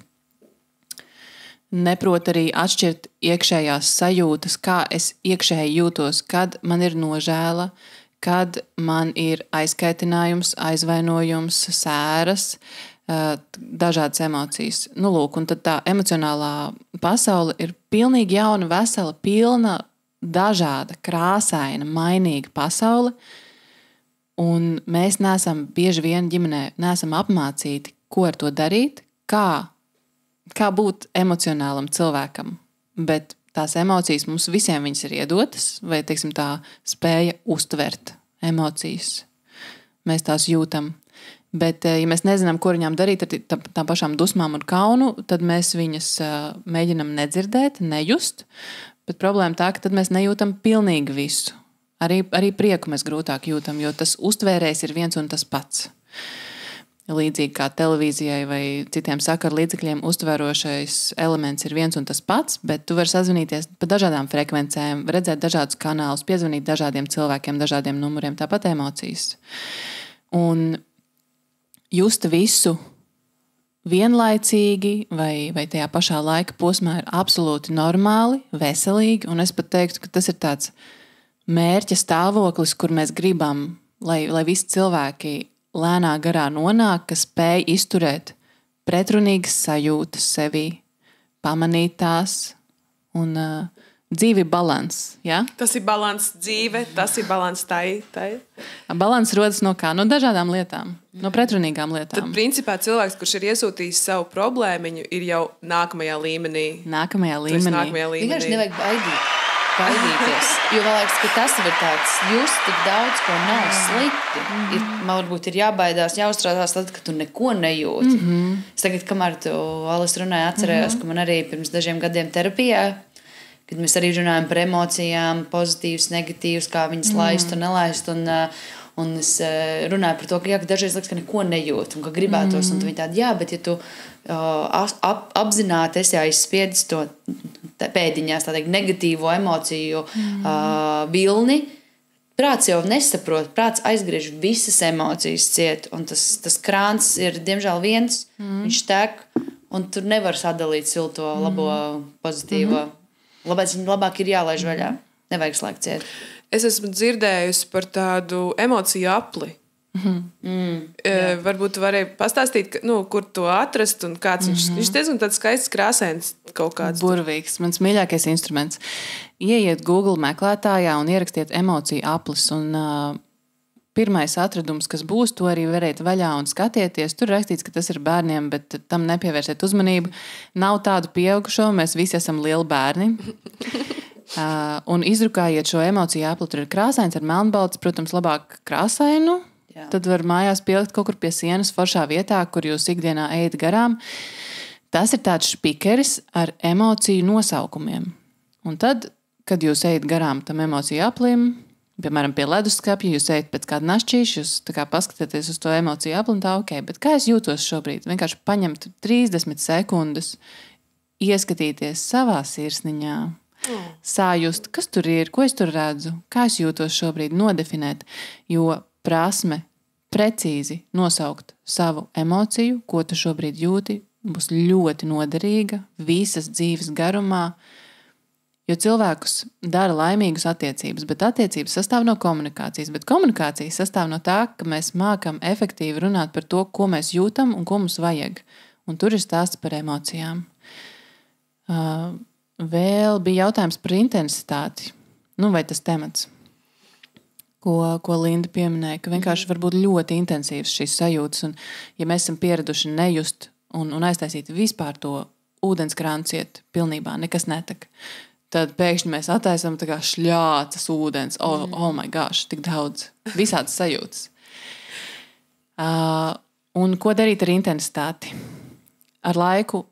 Neprot arī atšķirt iekšējās sajūtas, kā es iekšēji jūtos, kad man ir nožēla, kad man ir aizkaitinājums, aizvainojums, sēras, dažādas emocijas. Lūk, un tad tā emocionālā pasaule ir pilnīgi jauna, vesela, pilna, dažāda, krāsaina, mainīga pasaule. Un mēs neesam bieži vien ģimenē, neesam apmācīti, ko ar to darīt, kā būt emocionālam cilvēkam. Bet tās emocijas mums visiem viņas ir iedotas, vai, teiksim, tā spēja uztvert emocijas. Mēs tās jūtam. Bet, ja mēs nezinām, ko viņām darīt ar tām pašām dusmām un kaunu, tad mēs viņas mēģinam nedzirdēt, nejust. Bet problēma tā, ka tad mēs nejūtam pilnīgi visu. Arī prieku mēs grūtāk jūtam, jo tas uztvērējs ir viens un tas pats. Līdzīgi kā televīzijai vai citiem sakaru līdzekļiem, uztvērošais elements ir viens un tas pats, bet tu vari sazvanīties pa dažādām frekvencēm, redzēt dažādus kanālus, piezvanīt dažādiem cilvēkiem, dažādiem numuriem, tāpat emocijas. Un just visu vienlaicīgi vai tajā pašā laika posmā ir absolūti normāli, veselīgi, un es pat teiktu, ka tas ir tāds mērķa stāvoklis, kur mēs gribam, lai visi cilvēki lēnā garā nonāk, kas spēj izturēt pretrunīgas sajūtas sevī, pamanīt tās un dzīve balans. Ja? Tas ir balans dzīve, tas ir balans tai. Balans rodas no kā? No dažādām lietām, no pretrunīgām lietām. Tad, principā, cilvēks, kurš ir iesūtījis savu problēmiņu, ir jau nākamajā līmenī. Vienkārši nevajag baidīties. Jo man liekas, ka tas ir tāds, jūs tik daudz, ko nav slikti. Varbūt ir jābaidās, jāuztrādās tad, kad tu neko nejūti. Es tagad, kamēr tu, Alis, runāja, atcerējos, ka man arī pirms dažiem gadiem terapijā, kad mēs arī runājam par emocijām, pozitīvas, negatīvas, kā viņas laist un nelaist. Un es runāju par to, ka, ka dažreiz liekas, ka neko nejūt un ka gribētos. Un viņi tādi, bet ja tu apzināti esi aizspiedis to pēdiņās, tā teikt, negatīvo emociju vilni, prāts jau nesaprot, prāts aizgriež visas emocijas ciet. Un tas krāns ir, diemžēl, viens, viņš tek, un tur nevar sadalīt silto, labo, pozitīvo. Labāk ir jālaiž vaļā. Nevajag slēgt ciet. Es esmu dzirdējusi par tādu emociju apli. Varbūt tu varēji pastāstīt, kur to atrast un kāds viņš diezgan tāds skaists krāsains kaut kāds. Burvīgs. Mans mīļākais instruments. Ieiet Google meklētājā un ierakstiet emociju aplis un pirmais atradums, kas būs, to arī variet vaļā un skatieties. Tur rakstīts, ka tas ir bērniem, bet tam nepievērsiet uzmanību. Nav tādu pieaugušo, mēs visi esam lieli bērni. Un izdrukājiet šo emociju apli. Tur ir krāsains ar melnbalts, protams, labāk krāsainu. Jā. Tad var mājās pielikt kaut kur pie sienas foršā vietā, kur jūs ikdienā ejat garām. Tas ir tāds špikeris ar emociju nosaukumiem. Un tad, kad jūs ejat garām tam emociju aplim, piemēram, pie leduskapja, jūs ejat pēc kāda našķīša, jūs tā kā paskatieties uz to emociju apli un tā, bet kā es jūtos šobrīd? Vienkārši paņemt 30 sekundes, ieskatīties savā sirsniņā, sājust, kas tur ir, ko es tur redzu, kā es jūtos šobrīd, nodefinēt, jo prasme precīzi nosaukt savu emociju, ko tu šobrīd jūti, būs ļoti noderīga visas dzīves garumā. Jo cilvēkus dara laimīgus attiecības, bet attiecības sastāv no komunikācijas. Bet komunikācija sastāv no tā, ka mēs mākam efektīvi runāt par to, ko mēs jūtam un ko mums vajag. Un tur ir stāsts par emocijām. Vēl bija jautājums par intensitāti. Vai tas temats, ko Linda pieminēja, ka vienkārši var būt ļoti intensīvs šīs sajūtas. Un, ja mēs esam pieraduši nejust un aiztaisīt vispār to ūdenskrānu ciet pilnībā, nekas netek. Tad pēkšņi mēs attaisam tā kā šļācas ūdens. Oh my gosh, tik daudz. Visādas sajūtas. Un ko darīt ar intensitāti? Ar laiku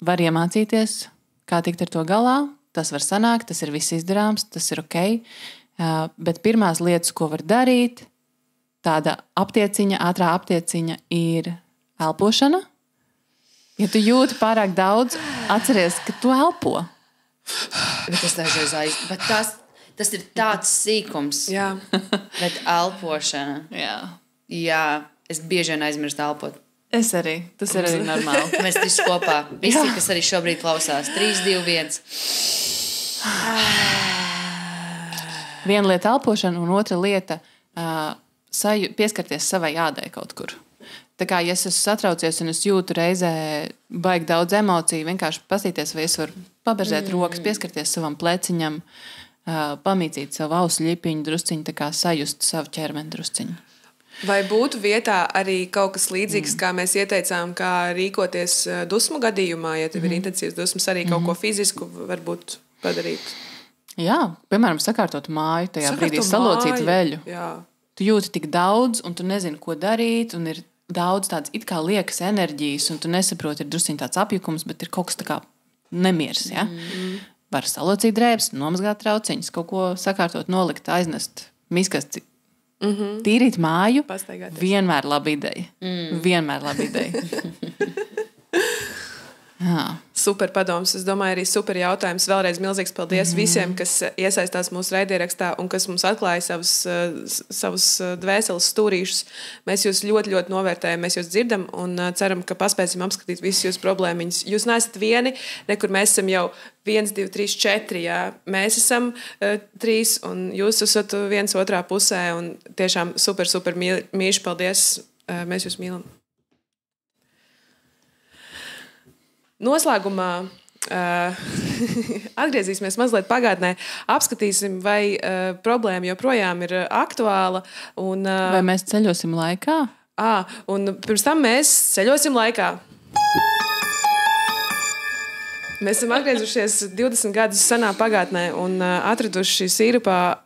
var iemācīties, kā tikt ar to galā. Tas var sanākt, tas ir viss izdarāms, tas ir ok. Bet pirmās lietas, ko var darīt, tāda ātrā aptieciņa ir elpošana. Ja tu jūti pārāk daudz, atceries, ka tu elpo. Bet tas ir tāds sīkums. Jā. Bet elpošana. Jā, es bieži vien aizmirstu elpot. Es arī. Tas ir arī normāli. Mēs visi kopā. Visi, kas arī šobrīd klausās. 3, 2, 1. Viena lieta elpošana un otra lieta pieskarties savai ādai kaut kur. Tā kā, ja es esmu satraucies un es jūtu reizē baigi daudz emociju, vienkārši pastīties, vai es varu paberzēt rokas, pieskarties savam pleciņam, pamīcīt savu ausu ļipiņu drusciņu, tā kā sajust savu ķermeni drusciņu. Vai būtu vietā arī kaut kas līdzīgs, kā mēs ieteicām, kā rīkoties dusmu gadījumā, ja tev ir intensīvs dusmas, arī kaut ko fizisku varbūt padarīt? Jā, piemēram, sakārtot māju, tajā brīdī salocīt veļu. Jā. Tu jūti tik daudz, un tu nezini, ko darīt, un ir daudz tādas it kā liekas enerģijas, un tu nesaproti, ir drusciņ tāds apjukums, bet ir kaut kas tā kā nemiers, ja? Var salocīt drēbes, nomazgāt trauciņus, kaut ko sakārtot, nolikt, aiznest, miskasti, tīrīt māju. Pastaigāties. Vienmēr laba ideja. Vienmēr laba ideja. Jā. Super padoms. Es domāju, arī super jautājums. Vēlreiz milzīgs paldies visiem, kas iesaistās mūsu raidierakstā un kas mums atklāja savus dvēseles stūrīšus. Mēs jūs ļoti, ļoti novērtējam, mēs jūs dzirdam un ceram, ka paspēsim apskatīt visus jūsu problēmiņus. Jūs neesat vieni, kur mēs esam jau 1, 2, 3, 4. Jā. Mēs esam 3 un jūs esat viens otrā pusē un tiešām super, super mīļš paldies. Mēs jūs mīlam. Noslēgumā atgriezīsimies mazliet pagātnē, apskatīsim, vai problēma joprojām ir aktuāla. Vai mēs ceļosim laikā? Un pirms tam mēs ceļosim laikā. Mēs esam atgriezušies 20 gadus senā pagātnē un atraduši sīrupā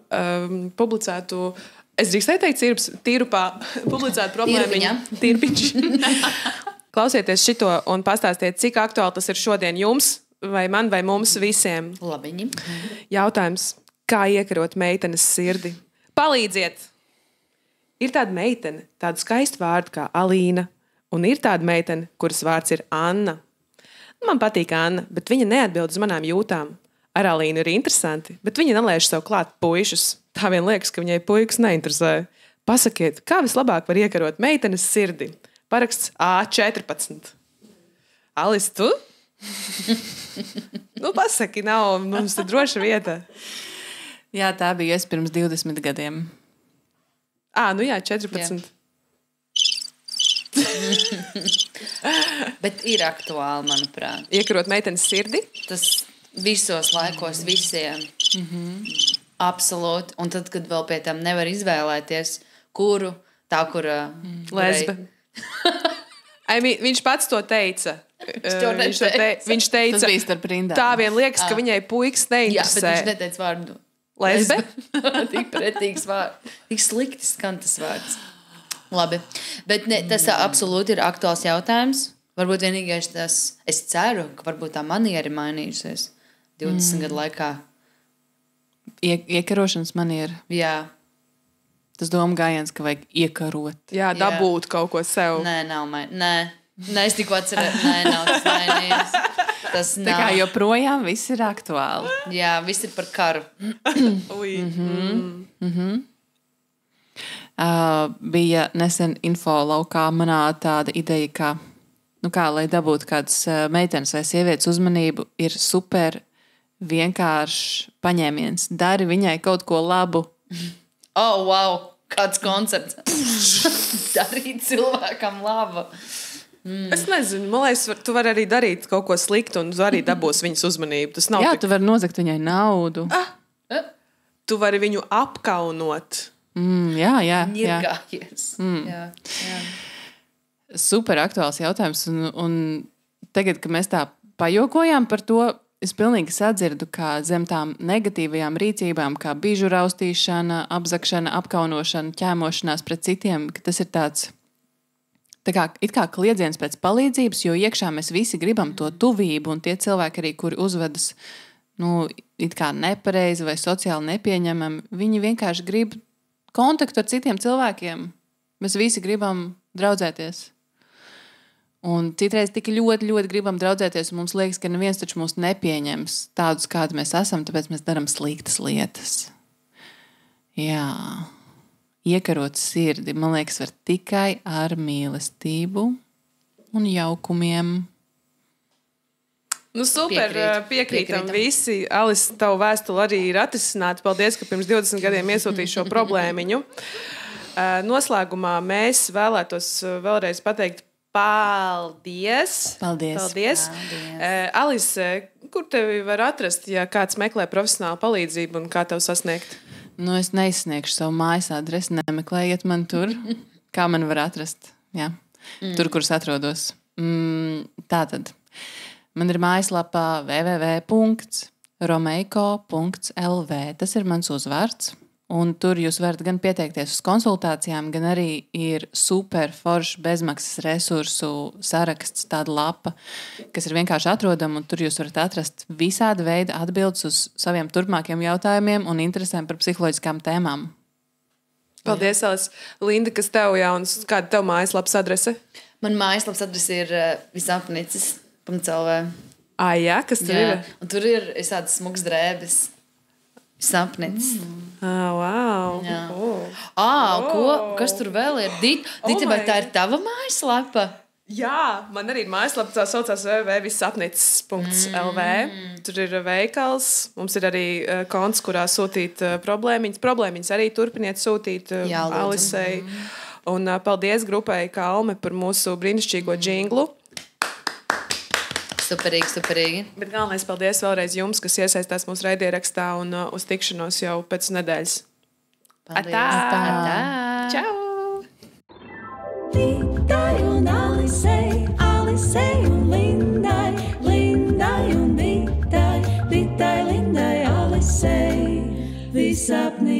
publicētu, es drīkstēju teikt, tīrupā publicētu problēmiņu. Tīrpiņš. Klausieties šito un pastāstiet, cik aktuāli tas ir šodien jums, vai man, vai mums visiem. Labiņi. Jautājums, kā iekarot meitenes sirdi? Palīdziet! Ir tāda meitene, tādu skaistu vārdu kā Alīna, un ir tāda meitene, kuras vārds ir Anna. Man patīk Anna, bet viņa neatbild uz manām jūtām. Ar Alīnu ir interesanti, bet viņa nelaiž sev klāt puišus. Tā vien liekas, ka viņai puikas neinteresē. Pasakiet, kā vislabāk var iekarot meitenes sirdi? Paraksts A14. Alis, tu? Pasaki, nav mums te droša vieta. Jā, tā bija es pirms 20 gadiem. Jā, 14. Bet ir aktuāli, manuprāt. Iekarot meitenes sirdi? Tas visos laikos visiem. Absolūti. Un tad, kad vēl pie tam nevar izvēlēties, kura lesbe. Viņš pats to teica. Viņš teica, tas bija starp rindām. Tā vien liekas, ka viņai puikas neinteresē. Jā, bet viņš neteica vārdu. Lesbe? Tik pretīgs vārds. Tik slikti skan tas vārds. Labi. Bet tas absolūti ir aktuāls jautājums. Varbūt vienīgais tas, es ceru, ka varbūt tā maniera ir mainījusies 20 gadu laikā. Iekarošanas maniera. Jā. Tas doma gājiens, ka vajag iekarot. Jā, dabūt kaut ko sev. Nē, es tikko atceros. Nē, nav tas mainījies. Tas nav. Tā kā joprojām viss ir aktuāli. Jā, viss ir par karu. Bija nesen info laukā manā tāda ideja, ka, lai dabūtu kādas meitenes vai sievietes uzmanību, ir super vienkāršs paņēmiens. Dari viņai kaut ko labu. Oh, wow! Kāds koncepts. Darīt cilvēkam labu. Es nezinu, man liekas, tu vari arī darīt kaut ko sliktu un arī dabūs viņas uzmanību. Tas nav tu vari nozagt viņai naudu. Tu vari viņu apkaunot. Jā. Ņirgājies. Jā. Super aktuāls jautājums. Un tagad, kad mēs tā pajokojām par to, es pilnīgi sadzirdu, kā zem tām negatīvajām rīcībām, kā bižu raustīšana, apzakšana, apkaunošana, ķēmošanās pret citiem, ka tas ir tāds, it kā kliedziens pēc palīdzības, jo iekšā mēs visi gribam to tuvību, un tie cilvēki arī, kuri uzvedas, it kā nepareizi vai sociāli nepieņemami, viņi vienkārši grib kontaktu ar citiem cilvēkiem. Mēs visi gribam draudzēties. Un citreiz tik ļoti, ļoti gribam draudzēties, un mums liekas, ka neviens taču mūs nepieņems tādus, kādi mēs esam, tāpēc mēs darām sliktas lietas. Jā. Iekarot sirdi, man liekas, var tikai ar mīlestību un jaukumiem. Super, piekrītam visi. Alis, tavu vēstuli arī ir atrisināta. Paldies, ka pirms 20 gadiem iesūtīji šo problēmiņu. Noslēgumā mēs vēlētos vēlreiz pateikt paldies. Alise, kur tevi var atrast, ja kāds meklē profesionālu palīdzību un kā tev sasniegt? Es neizsniegšu savu mājas adresi, nemeklējiet man tur. Kā man var atrast? Jā. Tur, kur es atrodos. Tātad. Man ir mājaslapā www.romeiko.lv. Tas ir mans uzvārds. Un tur jūs varat gan pieteikties uz konsultācijām, gan arī ir super foršs bezmaksas resursu saraksts, tāda lapa, kas ir vienkārši atrodama, un tur jūs varat atrast visāda veida atbildes uz saviem turpmākiem jautājumiem un interesēm par psiholoģiskām tēmām. Paldies, Alis. Linda, kas tev jauns? Kāda tev mājaslapas adrese? Man mājaslapas adrese ir visapnicis.lv. Jā, kas tur ir? Un tur ir tādas smugas drēbes. Sapnis. Wow. Kas tur vēl ir? Dita, vai tā ir tava mājaslapa? Jā, man arī ir mājaslapa, tā saucās www.visapnicis.lv. Tur ir veikals, mums ir arī konts, kurā sūtīt problēmiņas. Problēmiņas arī turpiniet sūtīt Alisei. Un paldies grupai Kalme par mūsu brīnišķīgo džinglu. Superīgi. Bet galvenais paldies vēlreiz jums, kas iesaistās mūsu raidierakstā un uz tikšanos jau pēc nedēļas. Paldies. Atā! Čau! Vitai un Alisei, Alisei un Lindai, Lindai un Vitai, Vitai, Lindai, Alisei, visapni.